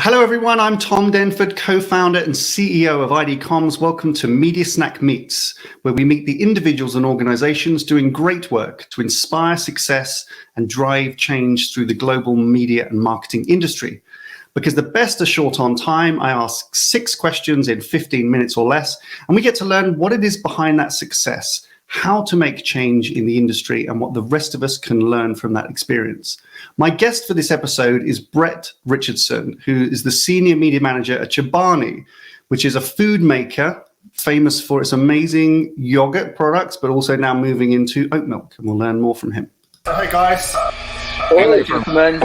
Hello, everyone. I'm Tom Denford, co-founder and CEO of ID Comms. Welcome to Media Snack Meets, where we meet the individuals and organizations doing great work to inspire success and drive change through the global media and marketing industry. Because the best are short on time, I ask 6 questions in 15 minutes or less, and we get to learn what it is behind that success, how to make change in the industry, and what the rest of us can learn from that experience. My guest for this episode is Brett Richardson, who is the Senior Media Manager at Chobani, which is a food maker famous for its amazing yogurt products, but also now moving into oat milk, and we'll learn more from him. Hi, guys. Hello, gentlemen.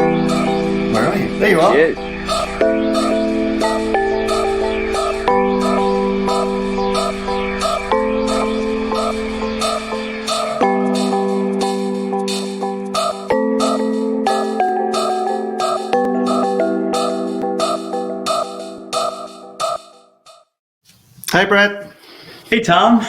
Where are you? There you are. Yes. Hey, Brett. Hey, Tom.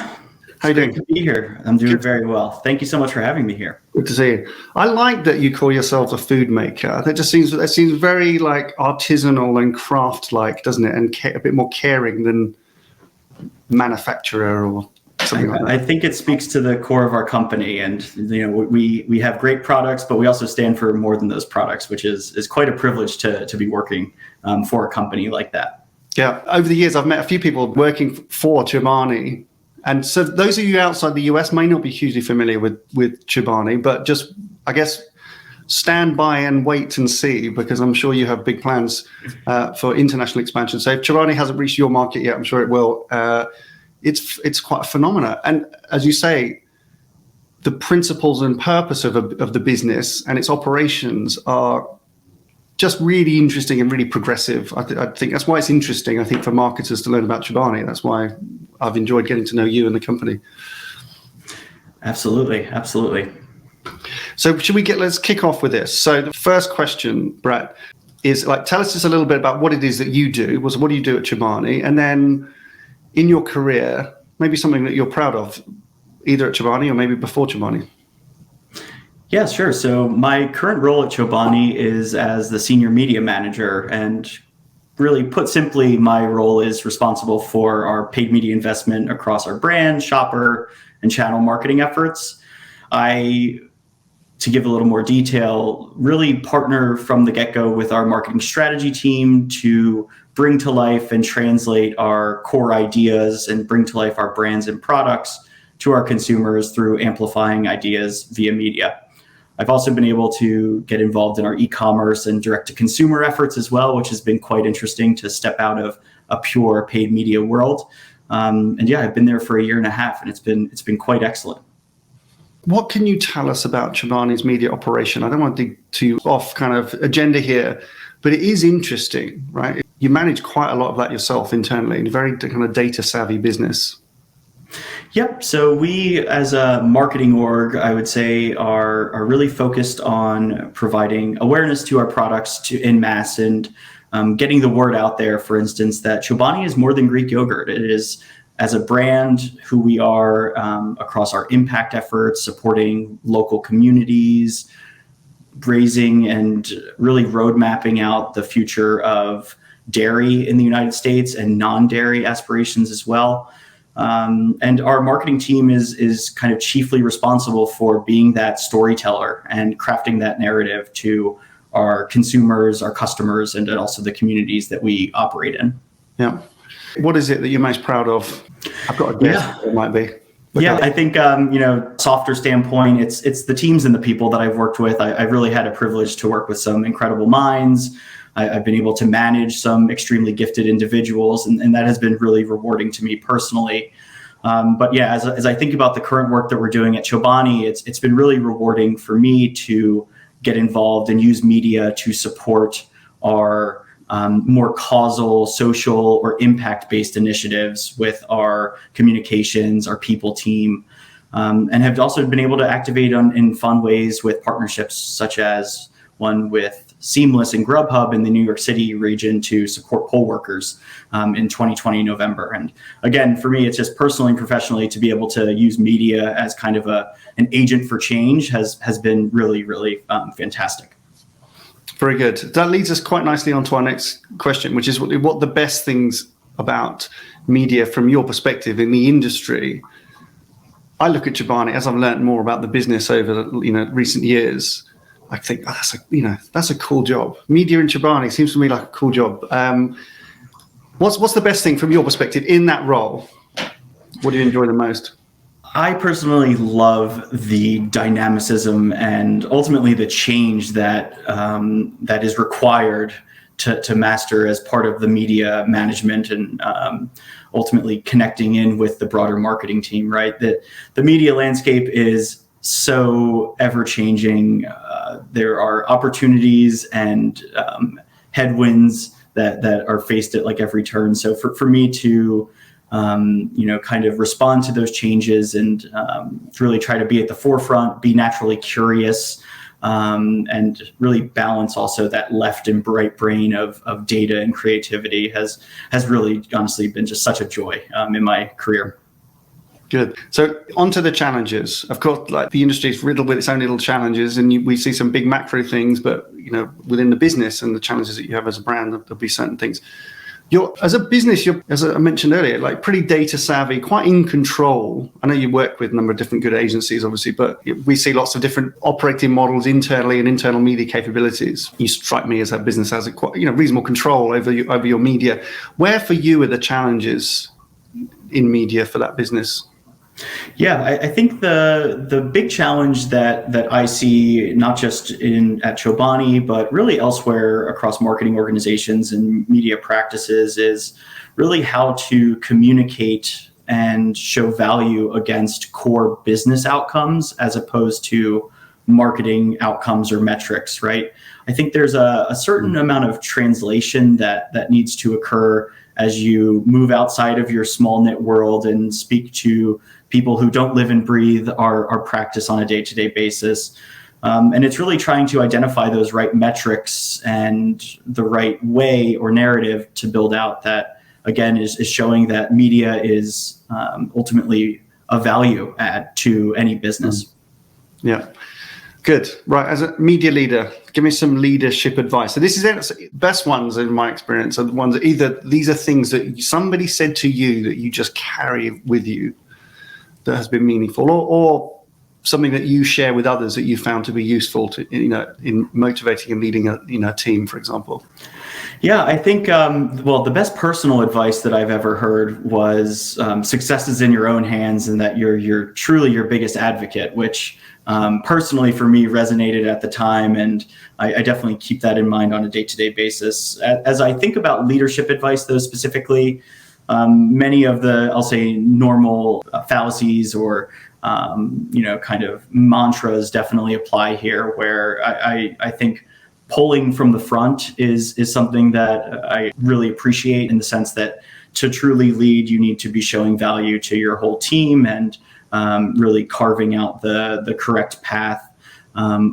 How you doing? Good to be here. I'm doing very well. Thank you so much for having me here. Good to see you. I like that you call yourself a food maker. That seems very like artisanal and craft-like, doesn't it? And a bit more caring than manufacturer or something like that. I think it speaks to the core of our company, and we have great products, but we also stand for more than those products, which is quite a privilege to be working for a company like that. Yeah, over the years, I've met a few people working for Chobani. And so those of you outside the US may not be hugely familiar with Chobani, but just, I guess, stand by and wait and see, because I'm sure you have big plans for international expansion. So if Chobani hasn't reached your market yet, I'm sure it will. It's quite a phenomenon. And as you say, the principles and purpose of the business and its operations are just really interesting and really progressive. I think that's why it's interesting, I think, for marketers to learn about Chobani. That's why I've enjoyed getting to know you and the company. Absolutely. So let's kick off with this. So the first question, Brett, is tell us just a little bit about what it is that you do. What do you do at Chobani? And then in your career, maybe something that you're proud of, either at Chobani or maybe before Chobani. Yeah, sure. So my current role at Chobani is as the Senior Media Manager, and really put simply, my role is responsible for our paid media investment across our brand, shopper, and channel marketing efforts. To give a little more detail, really partner from the get-go with our marketing strategy team to bring to life and translate our core ideas and bring to life our brands and products to our consumers through amplifying ideas via media. I've also been able to get involved in our e-commerce and direct-to-consumer efforts as well, which has been quite interesting to step out of a pure paid media world. And yeah, I've been there for 1.5 years, and it's been quite excellent. What can you tell us about Chobani's media operation? I don't want to dig too off kind of agenda here, but it is interesting, right? You manage quite a lot of that yourself internally, in a very kind of data-savvy business. Yep. So we, as a marketing org, I would say, are really focused on providing awareness to our products en masse and getting the word out there, for instance, that Chobani is more than Greek yogurt. It is, as a brand, who we are across our impact efforts, supporting local communities, raising and really road mapping out the future of dairy in the United States and non-dairy aspirations as well. And our marketing team is kind of chiefly responsible for being that storyteller and crafting that narrative to our consumers, our customers, and also the communities that we operate in. Yeah. What is it that you're most proud of? I've got a guess what it might be. I think, softer standpoint, it's the teams and the people that I've worked with. I've really had a privilege to work with some incredible minds. I've been able to manage some extremely gifted individuals, and that has been really rewarding to me personally. But yeah, as I think about the current work that we're doing at Chobani, it's been really rewarding for me to get involved and use media to support our more causal, social, or impact-based initiatives with our communications, our people team, and have also been able to activate in fun ways with partnerships such as one with Seamless and Grubhub in the New York City region to support poll workers in 2020 November. And again, for me, it's just personally and professionally to be able to use media as kind of an agent for change has been really, really fantastic. Very good. That leads us quite nicely on to our next question, which is what the best things about media from your perspective in the industry. I look at Chobani as I've learned more about the business over recent years. I think that's a cool job. Media in Chobani seems to me like a cool job. What's the best thing from your perspective in that role? What do you enjoy the most? I personally love the dynamicism and ultimately the change that that is required to master as part of the media management and ultimately connecting in with the broader marketing team, right? The media landscape is so ever changing. There are opportunities and headwinds that are faced at like every turn. So for me to kind of respond to those changes and really try to be at the forefront, be naturally curious, and really balance also that left and right brain of data and creativity has really honestly been just such a joy in my career. Good. So onto the challenges. Of course, like the industry is riddled with its own little challenges, and we see some big macro things, but within the business and the challenges that you have as a brand, there'll be certain things. As a business, you're, as I mentioned earlier, like pretty data savvy, quite in control. I know you work with a number of different good agencies, obviously, but we see lots of different operating models internally and internal media capabilities. You strike me as a business has a quite, reasonable control over your media. Where for you are the challenges in media for that business? Yeah, I think the big challenge that I see, not just at Chobani, but really elsewhere across marketing organizations and media practices, is really how to communicate and show value against core business outcomes as opposed to marketing outcomes or metrics, right? I think there's a certain amount of translation that needs to occur as you move outside of your small knit world and speak to people who don't live and breathe our practice on a day-to-day basis. And it's really trying to identify those right metrics and the right way or narrative to build out that, again, is showing that media is ultimately a value add to any business. Yeah. Good. Right. As a media leader, give me some leadership advice. So this is the best ones in my experience are the ones that either these are things that somebody said to you that you just carry with you that has been meaningful, or something that you share with others that you found to be useful to, in motivating and leading a team, for example. Yeah, I think, the best personal advice that I've ever heard was success is in your own hands and that you're truly your biggest advocate, which personally for me resonated at the time. And I definitely keep that in mind on a day-to-day basis. As I think about leadership advice, though, specifically, many of the, I'll say, normal fallacies or, kind of mantras definitely apply here, where I think pulling from the front is something that I really appreciate, in the sense that to truly lead, you need to be showing value to your whole team and really carving out the correct path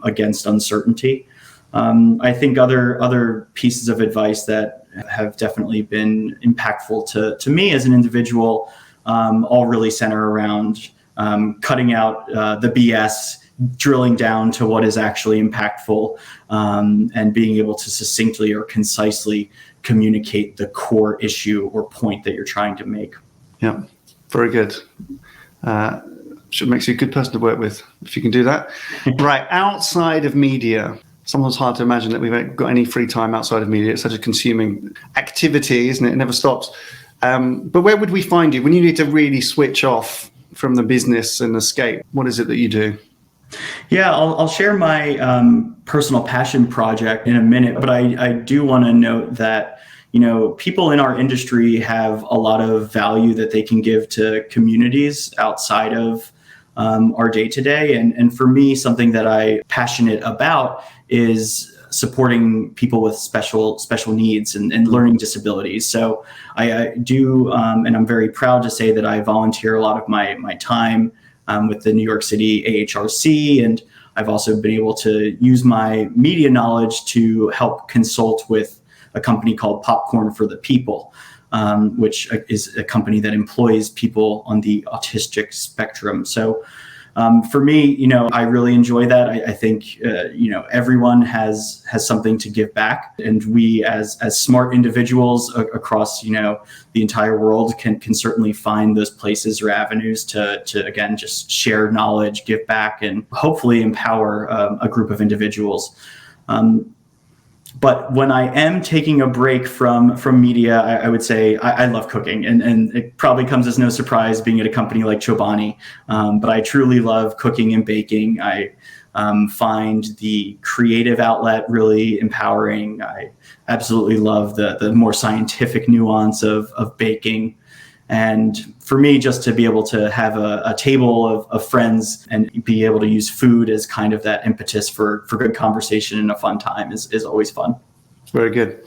against uncertainty. I think other pieces of advice that have definitely been impactful to me as an individual all really center around cutting out the BS, drilling down to what is actually impactful, and being able to succinctly or concisely communicate the core issue or point that you're trying to make. Yeah, very good. Should make you a good person to work with if you can do that. Right, outside of media, sometimes hard to imagine that we've got any free time outside of media. It's such a consuming activity, isn't it? It never stops. But where would we find you when you need to really switch off from the business and escape? What is it that you do? Yeah, I'll share my personal passion project in a minute, but I do want to note that people in our industry have a lot of value that they can give to communities outside of our day-to-day. And for me, something that I'm passionate about is supporting people with special needs and learning disabilities. So I do, and I'm very proud to say that I volunteer a lot of my time with the New York City AHRC, and I've also been able to use my media knowledge to help consult with a company called Popcorn for the People, which is a company that employs people on the autistic spectrum. So For me, I really enjoy that. I think, everyone has something to give back, and we as smart individuals across, the entire world can certainly find those places or avenues to again, just share knowledge, give back, and hopefully empower a group of individuals. But when I am taking a break from media, I would say I love cooking, and it probably comes as no surprise being at a company like Chobani. But I truly love cooking and baking. I find the creative outlet really empowering. I absolutely love the more scientific nuance of baking. And for me, just to be able to have a table of friends and be able to use food as kind of that impetus for good conversation and a fun time is always fun. Very good.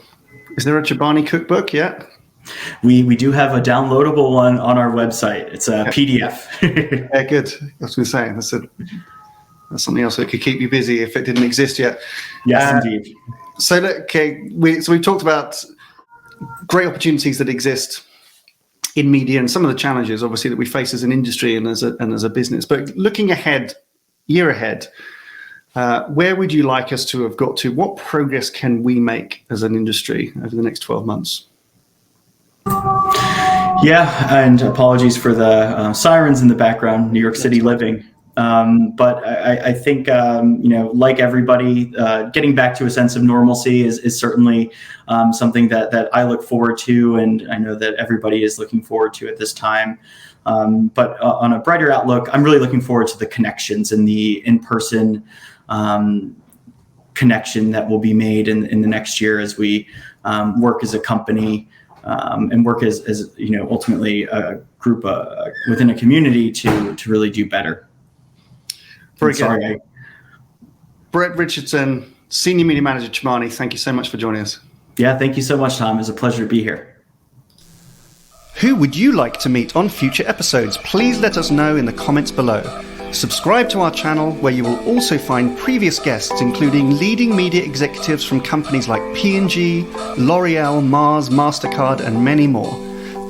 Is there a Chobani cookbook yet? We do have a downloadable one on our website. It's a PDF. Yeah, good. I was going to say, that's something else that could keep you busy if it didn't exist yet. Yes, indeed. So, we've talked about great opportunities that exist in media and some of the challenges, obviously, that we face as an industry and as a business. But looking ahead, year ahead, where would you like us to have got to? What progress can we make as an industry over the next 12 months? Yeah, and apologies for the sirens in the background, New York City living. But I think, like everybody, getting back to a sense of normalcy is certainly something that I look forward to, and I know that everybody is looking forward to at this time. But on a brighter outlook, I'm really looking forward to the connections and the in-person connection that will be made in the next year as we work as a company and work as ultimately a group within a community to really do better. Very good. Brett Richardson, Senior Media Manager, Chobani, thank you so much for joining us. Yeah, thank you so much, Tom. It was a pleasure to be here. Who would you like to meet on future episodes? Please let us know in the comments below. Subscribe to our channel, where you will also find previous guests, including leading media executives from companies like P&G, L'Oreal, Mars, MasterCard, and many more.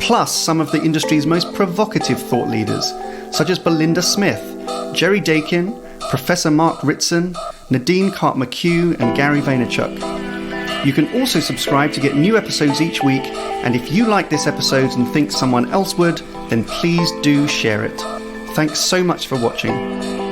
Plus, some of the industry's most provocative thought leaders, such as Belinda Smith, Jerry Dakin, Professor Mark Ritson, Nadine Cart-McHugh, and Gary Vaynerchuk. You can also subscribe to get new episodes each week, and if you like this episode and think someone else would, then please do share it. Thanks so much for watching.